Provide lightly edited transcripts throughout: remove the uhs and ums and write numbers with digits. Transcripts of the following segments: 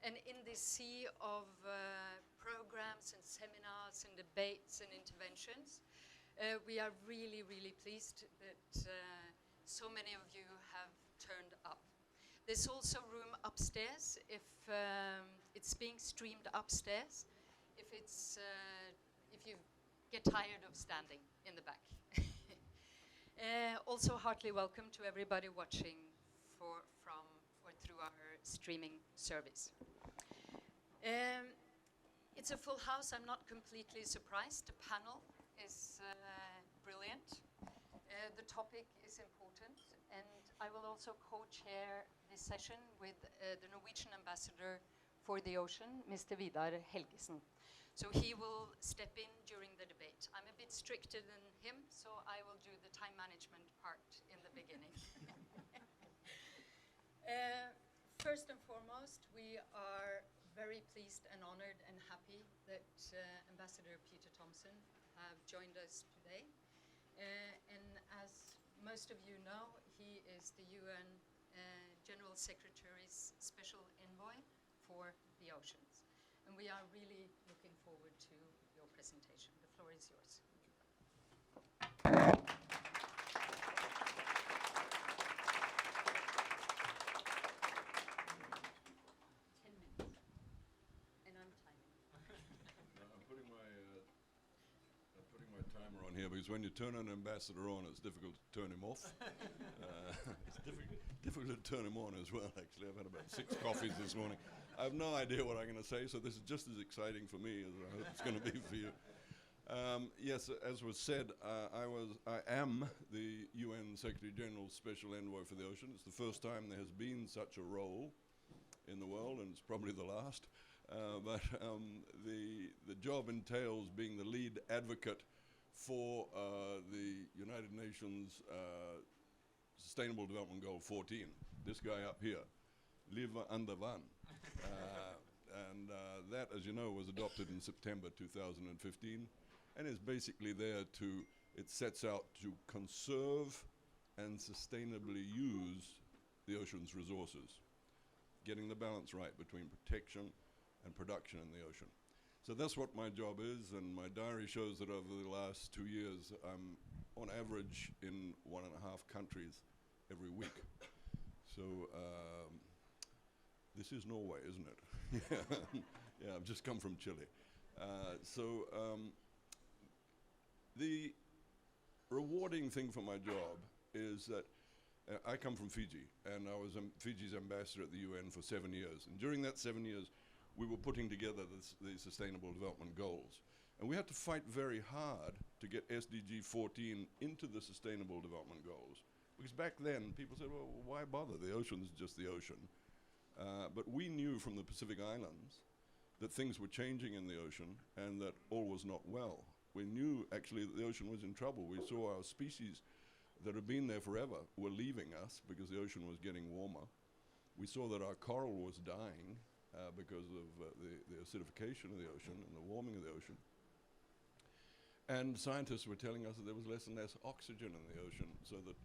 And in this sea of programs and seminars and debates and interventions, we are really, really pleased that so many of you have turned up. There's also room upstairs if it's being streamed upstairs. If you get tired of standing in the back. Also, heartily welcome to everybody watching from or through our streaming service. It's a full house. I'm not completely surprised. The panel is brilliant. The topic is important, and I will also co-chair this session with the Norwegian ambassador for the ocean, Mr. Vidar Helgesen. So he will step in during the debate. I'm a bit stricter than him, so I will do the time management part in the beginning. First and foremost, we are very pleased and honored and happy that Ambassador Peter Thomsen have joined us today. And as most of you know, he is the UN General Secretary's Special Envoy for the Oceans. And we are really looking forward to your presentation. The floor is yours. 10 minutes. And I'm timing. I'm putting my timer on here because when you turn an ambassador on, it's difficult to turn him off. It's difficult to turn him on as well, actually. I've had about 6 coffees this morning. I have no idea what I'm going to say, so this is just as exciting for me as I hope it's going to be for you. Yes, as was said, I am the UN Secretary General's Special Envoy for the Ocean. It's the first time there has been such a role in the world, and it's probably the last. But the job entails being the lead advocate for the United Nations Sustainable Development Goal 14. This guy up here, Live under Vann. And that, as you know, was adopted in September 2015, and is basically there to, it sets out to conserve and sustainably use the ocean's resources, getting the balance right between protection and production in the ocean. So that's what my job is, and my diary shows that over the last 2 years, I'm on average in 1.5 countries every week. So this is Norway, isn't it? Yeah, I've just come from Chile. The rewarding thing for my job is that I come from Fiji, and I was Fiji's ambassador at the UN for 7 years. And during that 7 years, we were putting together the Sustainable Development Goals. And we had to fight very hard to get SDG 14 into the Sustainable Development Goals. Because back then, people said, well, why bother? The ocean's just the ocean. But we knew from the Pacific Islands that things were changing in the ocean and that all was not well. We knew, actually, that the ocean was in trouble. We saw our species that had been there forever were leaving us because the ocean was getting warmer. We saw that our coral was dying because of the acidification of the ocean and the warming of the ocean. And scientists were telling us that there was less and less oxygen in the ocean, so that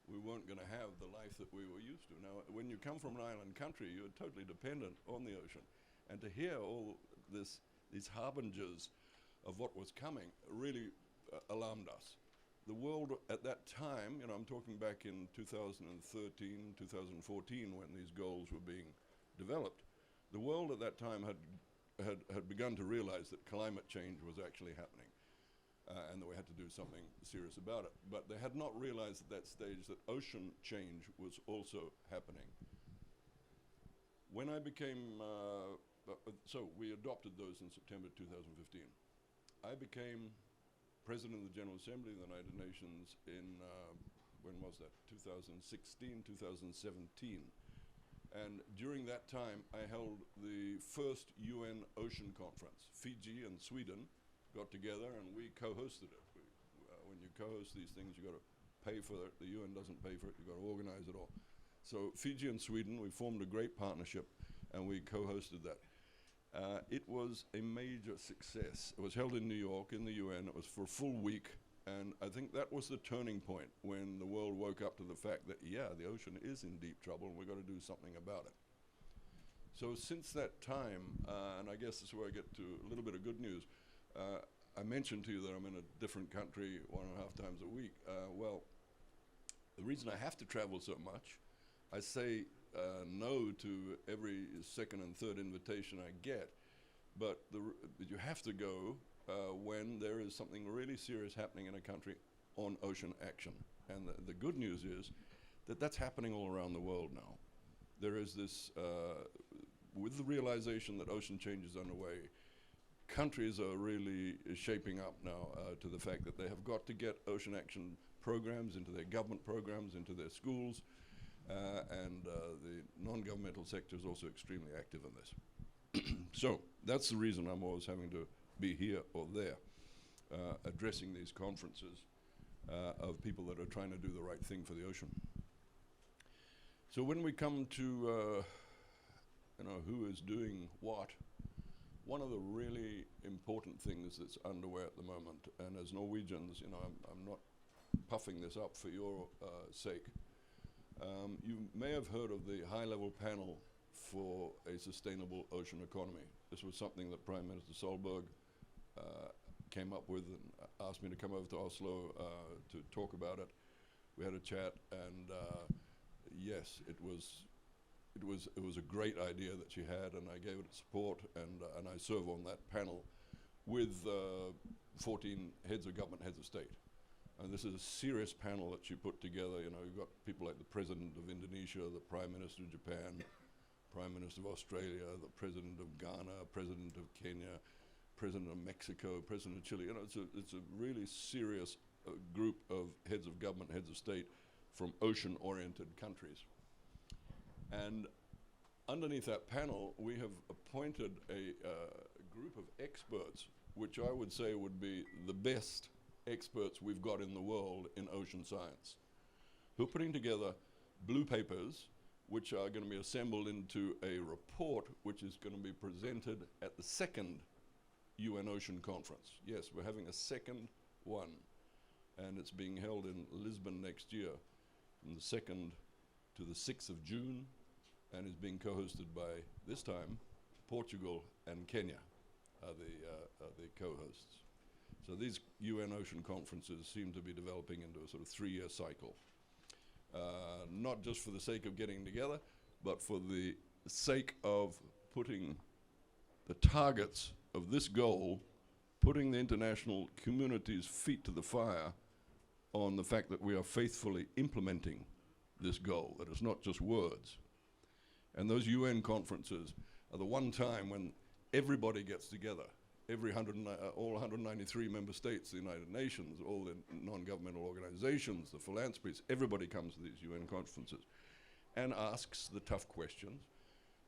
we weren't going to have the life that we were used to. Now, when you come from an island country, you're totally dependent on the ocean. And to hear all these harbingers of what was coming really alarmed us. The world at that time, I'm talking back in 2013, 2014, when these goals were being developed, the world at that time had begun to realize that climate change was actually happening and that we had to do something serious about it. But they had not realized at that stage that ocean change was also happening. When I became, so we adopted those in September 2015. I became President of the General Assembly of the United Nations in, when was that? 2016, 2017. And during that time, I held the first UN Ocean Conference. Fiji and Sweden got together and we co-hosted it. When you co-host these things, you've got to pay for it. The UN doesn't pay for it. You've got to organize it all. So Fiji and Sweden, we formed a great partnership and we co-hosted that. It was a major success. It was held in New York in the UN. It was for a full week. And I think that was the turning point when the world woke up to the fact that, yeah, the ocean is in deep trouble and we've got to do something about it. So since that time, and I guess this is where I get to a little bit of good news, I mentioned to you that I'm in a different country 1.5 times a week. Well, the reason I have to travel so much, I say no to every second and third invitation I get, but you have to go when there is something really serious happening in a country on ocean action. And the good news is that that's happening all around the world now. There is this, with the realization that ocean change is underway, countries are really shaping up now to the fact that they have got to get ocean action programs into their government programs, into their schools, and the non-governmental sector is also extremely active in this. So that's the reason I'm always having to be here or there, addressing these conferences of people that are trying to do the right thing for the ocean. So when we come to who is doing what, one of the really important things that's underway at the moment, and as Norwegians, I'm not puffing this up for your sake, you may have heard of the high-level panel for a sustainable ocean economy. This was something that Prime Minister Solberg came up with and asked me to come over to Oslo to talk about it. We had a chat, and yes, it was a great idea that she had, and I gave it support, and I serve on that panel with 14 heads of government, heads of state. And this is a serious panel that she put together. You've got people like the President of Indonesia, the Prime Minister of Japan, Prime Minister of Australia, the President of Ghana, President of Kenya, President of Mexico, President of Chile. It's a really serious group of heads of government, heads of state from ocean-oriented countries. And underneath that panel, we have appointed a group of experts, which I would say would be the best experts we've got in the world in ocean science, who are putting together blue papers, which are going to be assembled into a report, which is going to be presented at the second UN Ocean Conference. Yes, we're having a second one, and it's being held in Lisbon next year, from the 2nd to the 6th of June, and is being co-hosted by, this time, Portugal and Kenya are the co-hosts. So these UN Ocean Conferences seem to be developing into a sort of 3-year cycle. Not just for the sake of getting together, but for the sake of putting the targets of this goal, putting the international community's feet to the fire on the fact that we are faithfully implementing this goal, that it's not just words. And those UN conferences are the one time when everybody gets together, all 193 member states, the United Nations, all the non-governmental organizations, the philanthropies, everybody comes to these UN conferences and asks the tough questions,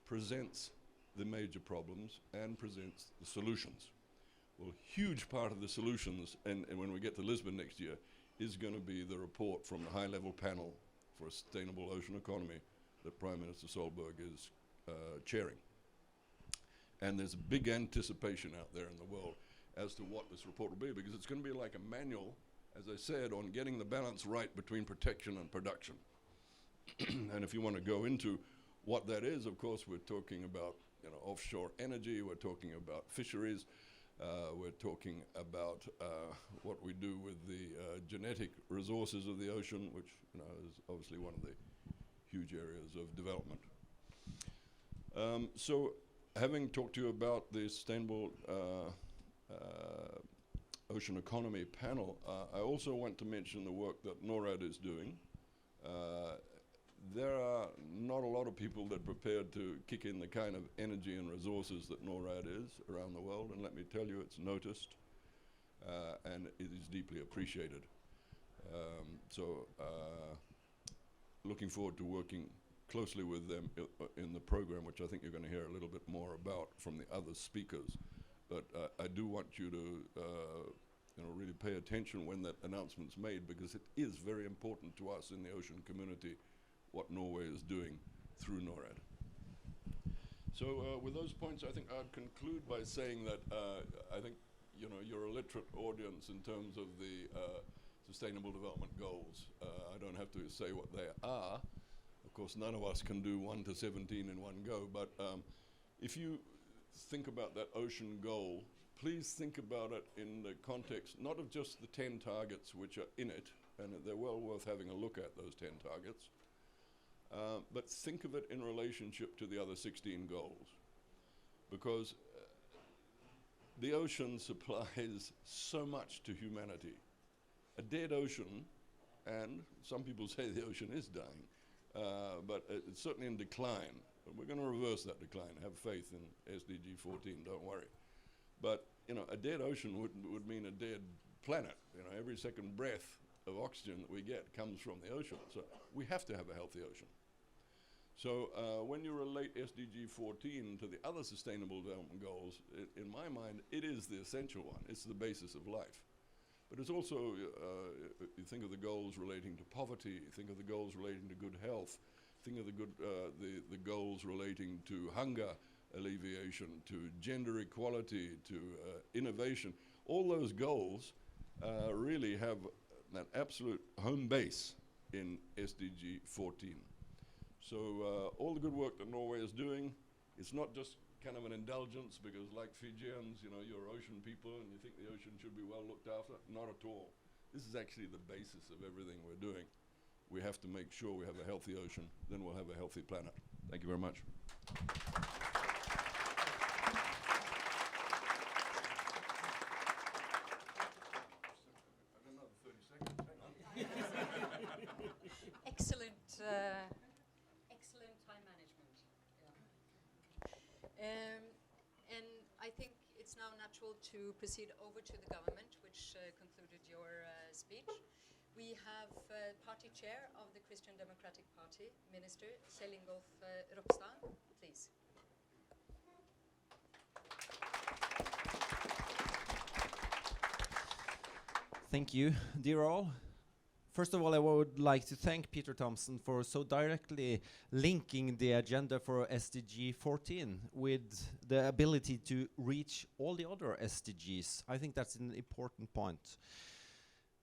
presents the major problems, and presents the solutions. Well, a huge part of the solutions, and when we get to Lisbon next year, is going to be the report from the high-level panel for a sustainable ocean economy that Prime Minister Solberg is chairing. And there's a big anticipation out there in the world as to what this report will be, because it's going to be like a manual, as I said, on getting the balance right between protection and production. And if you want to go into what that is, of course, we're talking about offshore energy, we're talking about fisheries, we're talking about what we do with the genetic resources of the ocean, which is obviously one of the huge areas of development. So having talked to you about the Sustainable Ocean Economy panel, I also want to mention the work that Norad is doing. There are not a lot of people that are prepared to kick in the kind of energy and resources that Norad is around the world, and let me tell you, it's noticed and it is deeply appreciated. Looking forward to working closely with them in the program, which I think you're going to hear a little bit more about from the other speakers. But I do want you to really pay attention when that announcement's made, because it is very important to us in the ocean community what Norway is doing through Norad. So with those points, I think I'd conclude by saying that I think you're a literate audience in terms of the Sustainable Development Goals. I don't have to say what they are. Of course, none of us can do 1 to 17 in one go, but if you think about that ocean goal, please think about it in the context not of just the 10 targets which are in it, and they're well worth having a look at, those 10 targets, but think of it in relationship to the other 16 goals. Because the ocean supplies so much to humanity. A dead ocean, and some people say the ocean is dying, but it's certainly in decline. But we're going to reverse that decline. Have faith in SDG 14, don't worry. But a dead ocean would mean a dead planet. Every second breath of oxygen that we get comes from the ocean. So we have to have a healthy ocean. So when you relate SDG 14 to the other sustainable development goals, in my mind, it is the essential one. It's the basis of life. But it's also, you think of the goals relating to poverty, think of the goals relating to good health, think of the goals relating to hunger alleviation, to gender equality, to innovation. All those goals really have an absolute home base in SDG 14. So all the good work that Norway is doing, it's not just kind of an indulgence because like Fijians, you're ocean people and you think the ocean should be well looked after. Not at all. This is actually the basis of everything we're doing. We have to make sure we have a healthy ocean, then we'll have a healthy planet. Thank you very much. Excellent time management. Yeah. And I think it's now natural to proceed over to the government, which concluded your speech. We have party chair of the Christian Democratic Party, Minister Kjell Ingolf Ropstad, please. Thank you, dear all. First of all, I would like to thank Peter Thomsen for so directly linking the agenda for SDG 14 with the ability to reach all the other SDGs. I think that's an important point.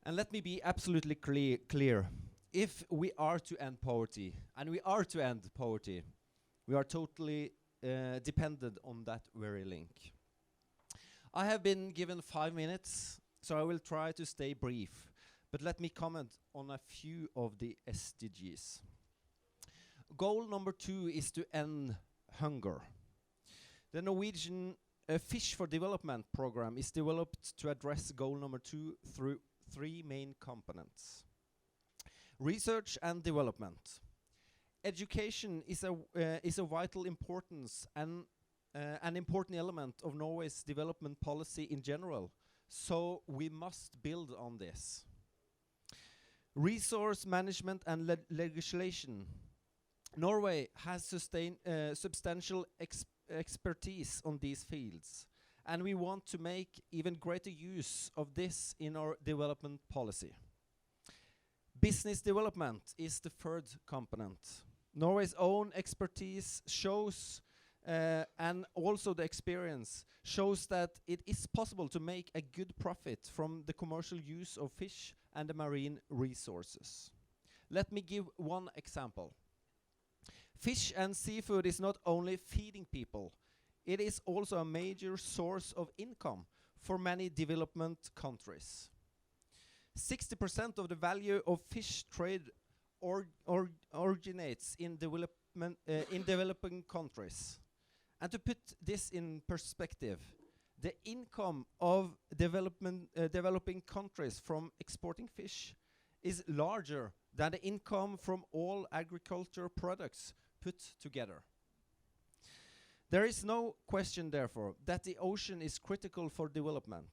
And let me be absolutely clear. If we are to end poverty, and we are to end poverty, we are totally dependent on that very link. I have been given 5 minutes, so I will try to stay brief. But let me comment on a few of the SDGs. Goal number 2 is to end hunger. The Norwegian Fish for Development program is developed to address goal number 2 through 3 main components. Research and development. Education is a vital importance and an important element of Norway's development policy in general, so we must build on this. Resource management and legislation. Norway has substantial expertise on these fields, and we want to make even greater use of this in our development policy. Business development is the third component. Norway's own expertise shows, and also the experience, shows that it is possible to make a good profit from the commercial use of fish and the marine resources. Let me give one example. Fish and seafood is not only feeding people, it is also a major source of income for many development countries. 60% of the value of fish trade originates in developing countries. And to put this in perspective, the income of developing countries from exporting fish is larger than the income from all agriculture products put together. There is no question, therefore, that the ocean is critical for development.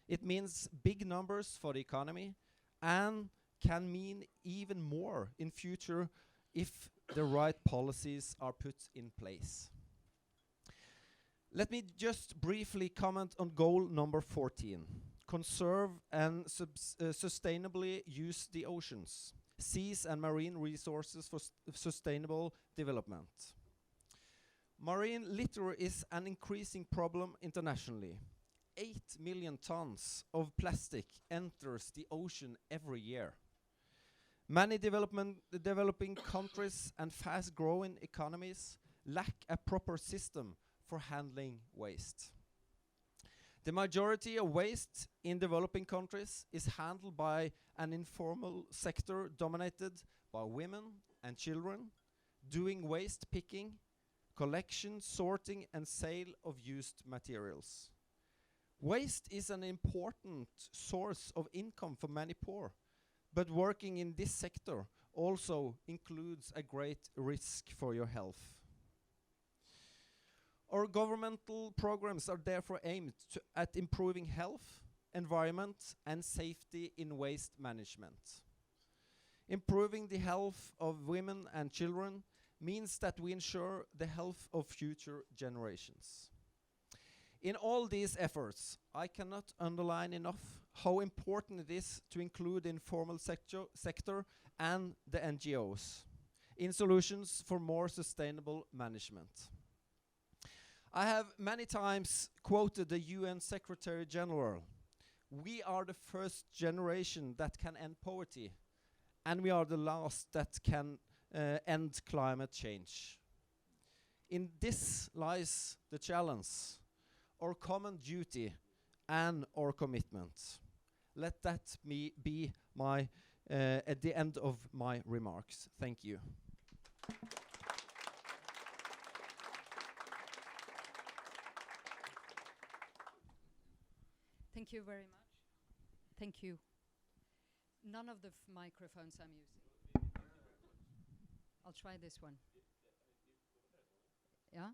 It means big numbers for the economy and can mean even more in future if the right policies are put in place. Let me just briefly comment on goal number 14. Conserve and sustainably use the oceans, seas and marine resources for sustainable development. Marine litter is an increasing problem internationally. 8 million tons of plastic enters the ocean every year. Many developing countries and fast-growing economies lack a proper system for handling waste. The majority of waste in developing countries is handled by an informal sector dominated by women and children, doing waste picking, collection, sorting, and sale of used materials. Waste is an important source of income for many poor, but working in this sector also includes a great risk for your health. Our governmental programs are therefore aimed at improving health, environment, and safety in waste management. Improving the health of women and children means that we ensure the health of future generations. In all these efforts, I cannot underline enough how important it is to include the informal sector and the NGOs in solutions for more sustainable management. I have many times quoted the UN Secretary General. We are the first generation that can end poverty, and we are the last that can end climate change. In this lies the challenge, our common duty, and our commitment. Let that be my at the end of my remarks. Thank you. Thank you very much. Thank you. None of the microphones I'm using. I'll try this one. Yeah?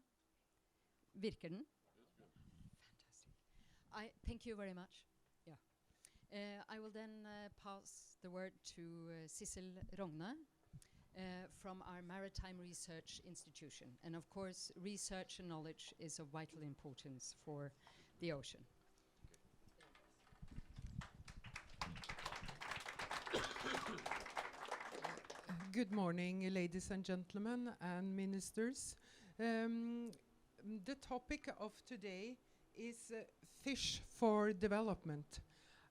Virker den? Fantastic. Thank you very much. Yeah. I will then pass the word to Sissel Rogne from our Maritime Research Institution. And of course, research and knowledge is of vital importance for the ocean. Good morning, ladies and gentlemen and ministers. The topic of today is fish for development.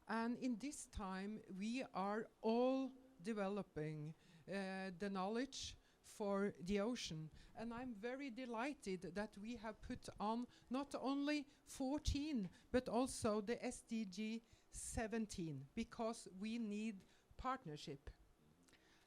And in this time, we are all developing the knowledge for the ocean. And I'm very delighted that we have put on not only 14, but also the SDG 17, because we need partnership.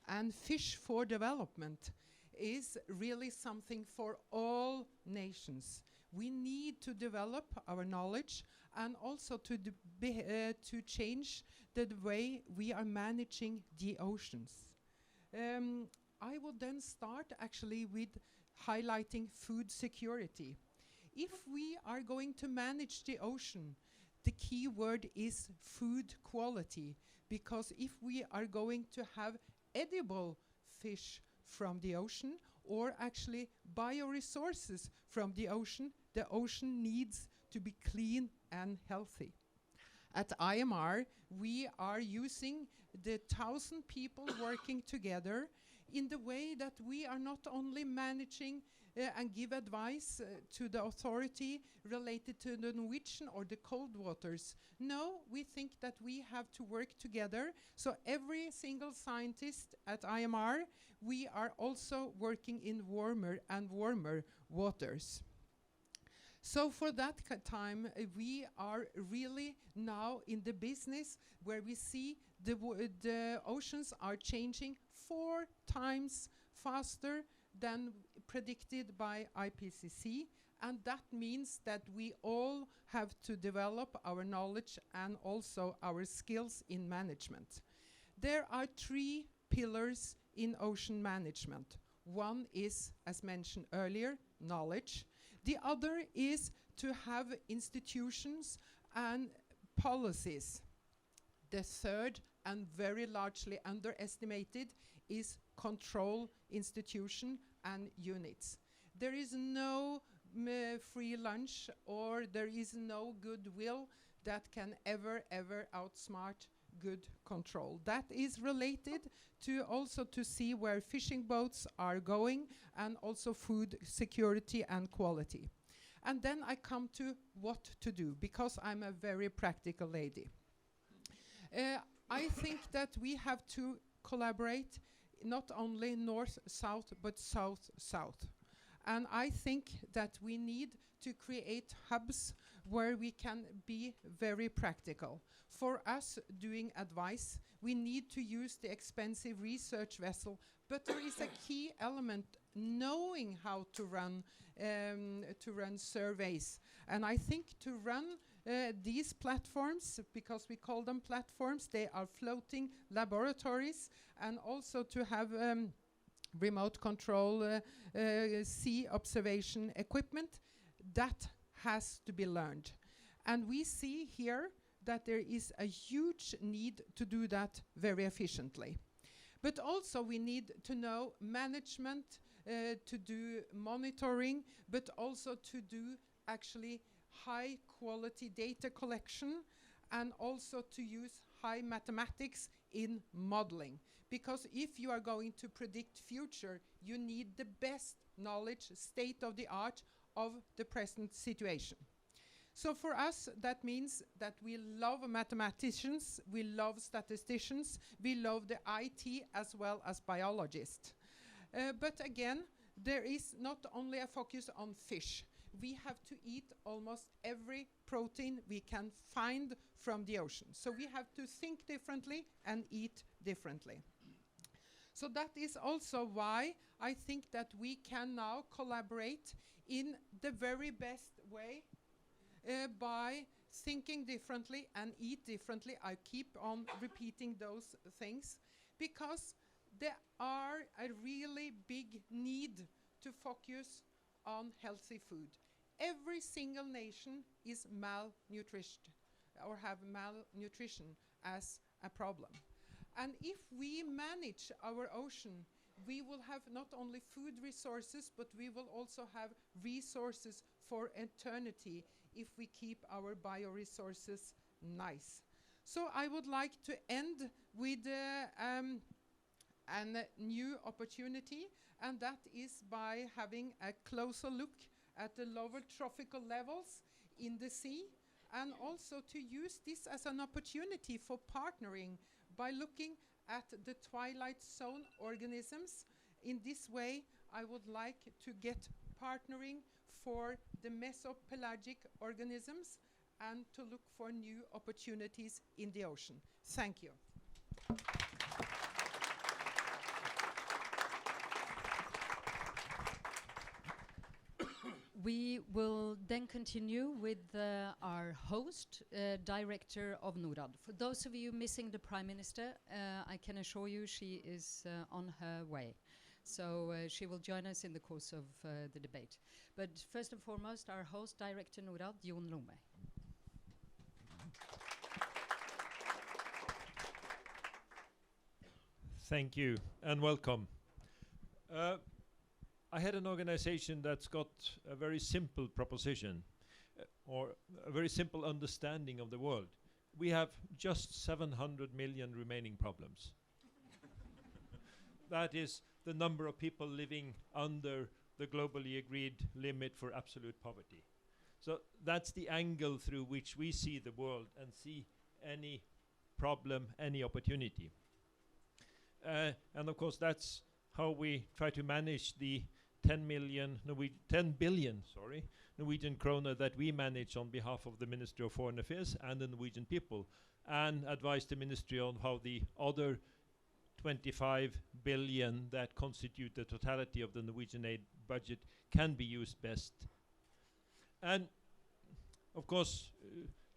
And fish for development is really something for all nations. We need to develop our knowledge and also to change the way we are managing the oceans. I will then start actually with highlighting food security. If we are going to manage the ocean, the key word is food quality, because if we are going to have edible fish from the ocean, or actually bioresources from the ocean needs to be clean and healthy. At IMR, we are using the 1,000 people working together in the way that we are not only managing and give advice to the authority related to the Norwegian or the cold waters. No, we think that we have to work together. So every single scientist at IMR, we are also working in warmer and warmer waters. So for that time, we are really now in the business where we see the oceans are changing 4 times faster than predicted by IPCC, and that means that we all have to develop our knowledge and also our skills in management. There are 3 pillars in ocean management. One is, as mentioned earlier, knowledge. The other is to have institutions and policies. The third, and very largely underestimated, is control institution and units. There is no free lunch, or there is no goodwill that can ever outsmart good control. That is related to also to see where fishing boats are going, and also food security and quality. And then I come to what to do, because I'm a very practical lady. I think that we have to collaborate not only north-south, but south-south. And I think that we need to create hubs where we can be very practical. For us doing advice, we need to use the expensive research vessel, but there is a key element, knowing how to run surveys. And I think to run these platforms, because we call them platforms, they are floating laboratories, and also to have remote control sea observation equipment, that has to be learned. And we see here that there is a huge need to do that very efficiently. But also we need to know management, to do monitoring, but also to do actually high quality data collection, and also to use high mathematics in modeling. Because if you are going to predict future, you need the best knowledge, state of the art of the present situation. So for us, that means that we love mathematicians, we love statisticians, we love the IT as well as biologists. But again, there is not only a focus on fish. We have to eat almost every protein we can find from the ocean. So we have to think differently and eat differently. So that is also why I think that we can now collaborate in the very best way by thinking differently and eat differently. I keep on repeating those things because there are a really big need to focus on healthy food. Every single nation is malnourished or have malnutrition as a problem. And if we manage our ocean, we will have not only food resources, but we will also have resources for eternity if we keep our bioresources nice. So I would like to end with a new opportunity, and that is by having a closer look at the lower trophical levels in the sea, and also to use this as an opportunity for partnering by looking at the twilight zone organisms. In this way, I would like to get partnering for the mesopelagic organisms and to look for new opportunities in the ocean. Thank you. We will then continue with our host, director of Norad. For those of you missing the Prime Minister, I can assure you she is on her way. So she will join us in the course of the debate. But first and foremost, our host, director Norad, Jon Lomøy. Thank you and welcome. I had an organization that's got a very simple proposition or a very simple understanding of the world. We have just 700 million remaining problems. That is the number of people living under the globally agreed limit for absolute poverty. So that's the angle through which we see the world and see any problem, any opportunity. And of course that's how we try to manage the 10 billion Norwegian kroner that we manage on behalf of the Ministry of Foreign Affairs and the Norwegian people, and advise the ministry on how the other 25 billion that constitute the totality of the Norwegian aid budget can be used best. And of course,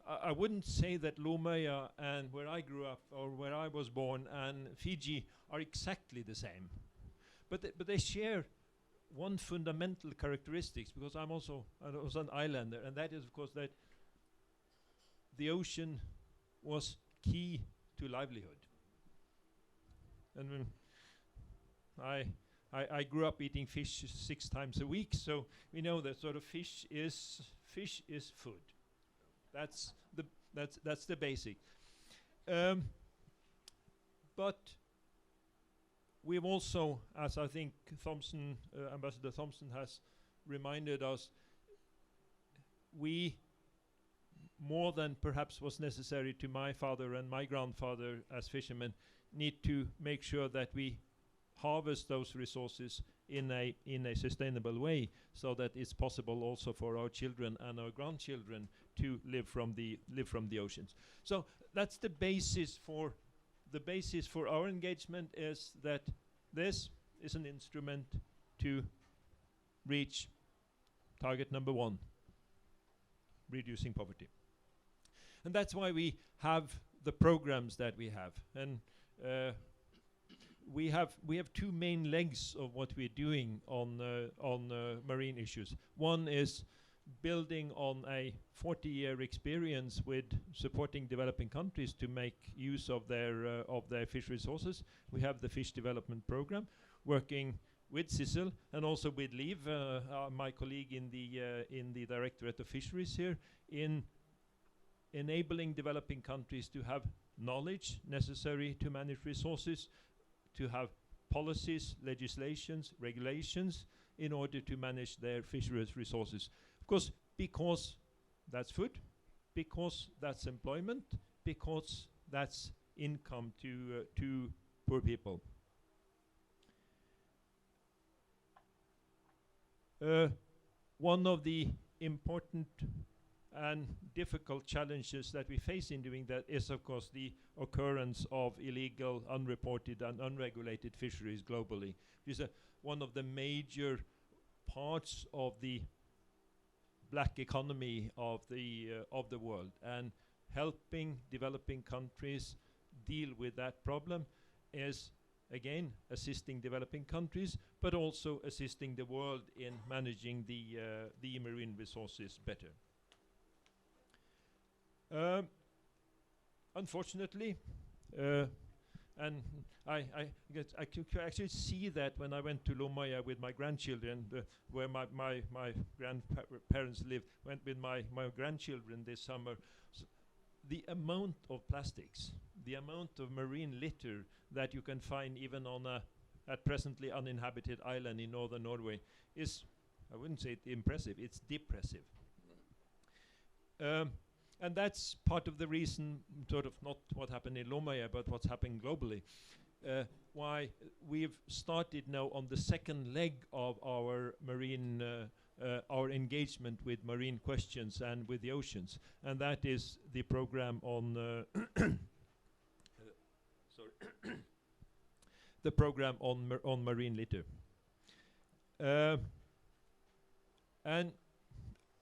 I wouldn't say that Lomøya and where I grew up or where I was born and Fiji are exactly the same. But they share one fundamental characteristics, because I was an islander, and that is of course that the ocean was key to livelihood. And when I grew up eating fish 6 times a week, so we know that sort of fish is food. That's the basic. But we've also, as I think Ambassador Thompson has reminded us, we, more than perhaps was necessary to my father and my grandfather as fishermen, need to make sure that we harvest those resources in a sustainable way, so that it's possible also for our children and our grandchildren to live from the oceans. So that's the basis for our engagement, is that this is an instrument to reach target number 1, reducing poverty. And that's why we have the programs that we have. And we have 2 main legs of what we're doing on marine issues. One is building on a 40-year experience with supporting developing countries to make use of their fish resources. We have the Fish Development Program, working with CISL and also with Liv, my colleague in the Directorate of Fisheries here, in enabling developing countries to have knowledge necessary to manage resources, to have policies, legislations, regulations in order to manage their fisheries resources. Of course, because that's food, because that's employment, because that's income to poor people. One of the important and difficult challenges that we face in doing that is, of course, the occurrence of illegal, unreported and unregulated fisheries globally. This is one of the major parts of the black economy of the world, and helping developing countries deal with that problem is, again, assisting developing countries, but also assisting the world in managing the marine resources better. Unfortunately, and I could actually see that when I went to Lomaya with my grandchildren, where my grandparents live, went with my grandchildren this summer. The amount of plastics, the amount of marine litter that you can find even on a presently uninhabited island in northern Norway is, I wouldn't say impressive, it's depressive. And that's part of the reason, sort of not what happened in Lomaya, but what's happening globally. Why we've started now on the second leg of our marine, our engagement with marine questions and with the oceans, and that is the program on the program on marine litter. And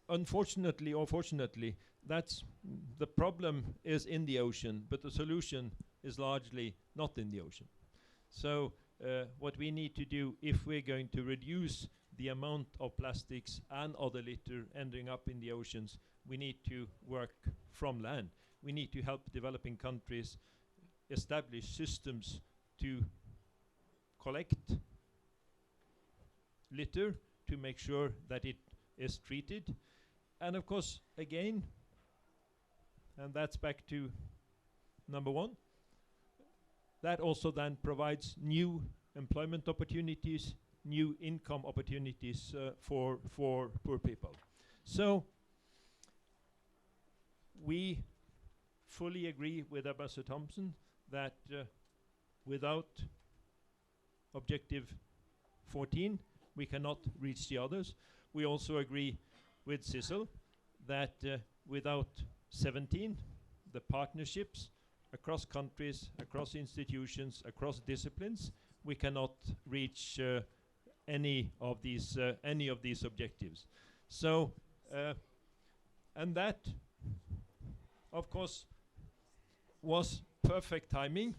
unfortunately or fortunately, that's the problem is in the ocean, but the solution is largely not in the ocean. So what we need to do, if we're going to reduce the amount of plastics and other litter ending up in the oceans, we need to work from land. We need to help developing countries establish systems to collect litter, to make sure that it is treated. And of course, again, and that's back to number 1, that also then provides new employment opportunities, new income opportunities for poor people. So we fully agree with Ambassador Thompson that without Objective 14, we cannot reach the others. We also agree with CISL that without 17, the partnerships across countries, across institutions, across disciplines, we cannot reach any of these objectives. So, and that, of course, was perfect timing,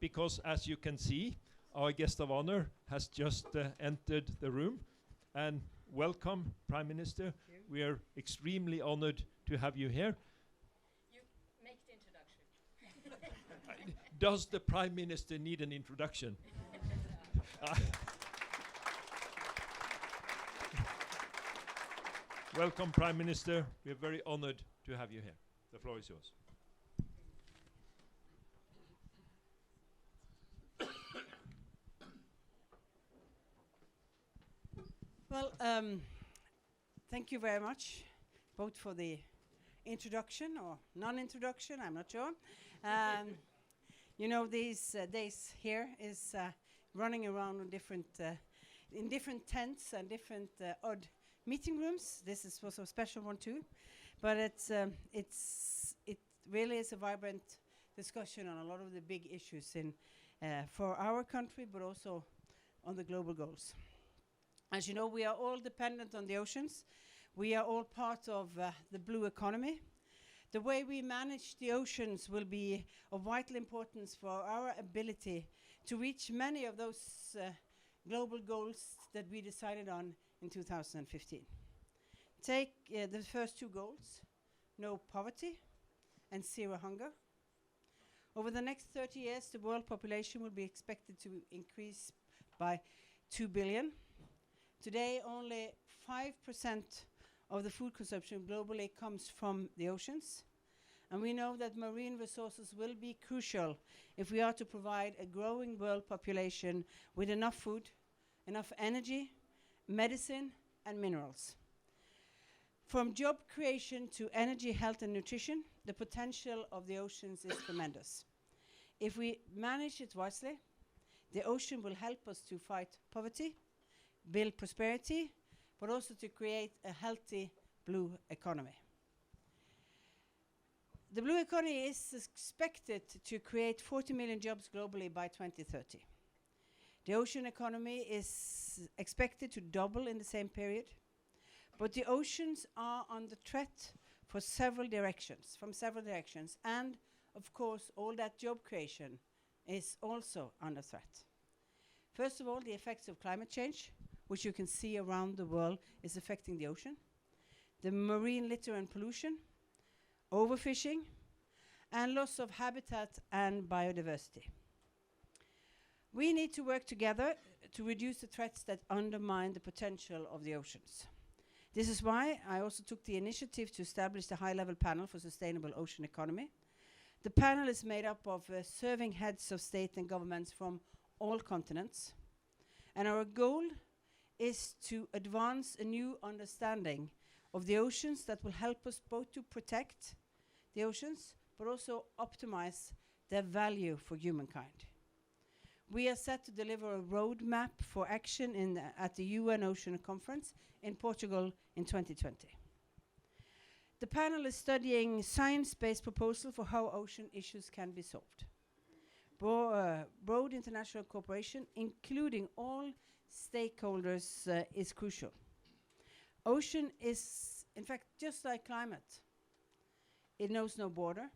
because as you can see, our guest of honor has just entered the room. And welcome, Prime Minister. We are extremely honored to have you here. You make the introduction. Does the Prime Minister need an introduction? Welcome, Prime Minister. We are very honored to have you here. The floor is yours. Well, thank you very much, both for the introduction or non-introduction, I'm not sure. You know, these days here is running around in different tents and different odd meeting rooms. This is also a special one too, but it really is a vibrant discussion on a lot of the big issues for our country, but also on the global goals. As you know, we are all dependent on the oceans. We are all part of the blue economy. The way we manage the oceans will be of vital importance for our ability to reach many of those global goals that we decided on in 2015. Take the first two goals, no poverty and zero hunger. Over the next 30 years, the world population will be expected to increase by 2 billion. Today, only 5% of the food consumption globally comes from the oceans. And we know that marine resources will be crucial if we are to provide a growing world population with enough food, enough energy, medicine, and minerals. From job creation to energy, health, and nutrition, the potential of the oceans is tremendous. If we manage it wisely, the ocean will help us to fight poverty, build prosperity, but also to create a healthy blue economy. The blue economy is expected to create 40 million jobs globally by 2030. The ocean economy is expected to double in the same period, but the oceans are under threat from several directions, and of course all that job creation is also under threat. First of all, the effects of climate change, which you can see around the world, is affecting the ocean. The marine litter and pollution, overfishing, and loss of habitat and biodiversity. We need to work together to reduce the threats that undermine the potential of the oceans. This is why I also took the initiative to establish the high-level panel for sustainable ocean economy. The panel is made up of serving heads of state and governments from all continents, and our goal is to advance a new understanding of the oceans that will help us both to protect the oceans, but also optimize their value for humankind. We are set to deliver a roadmap for action at the UN Ocean Conference in Portugal in 2020. The panel is studying science-based proposals for how ocean issues can be solved. Broad international cooperation, including all stakeholders, is crucial. Ocean is, in fact, just like climate. It knows no border,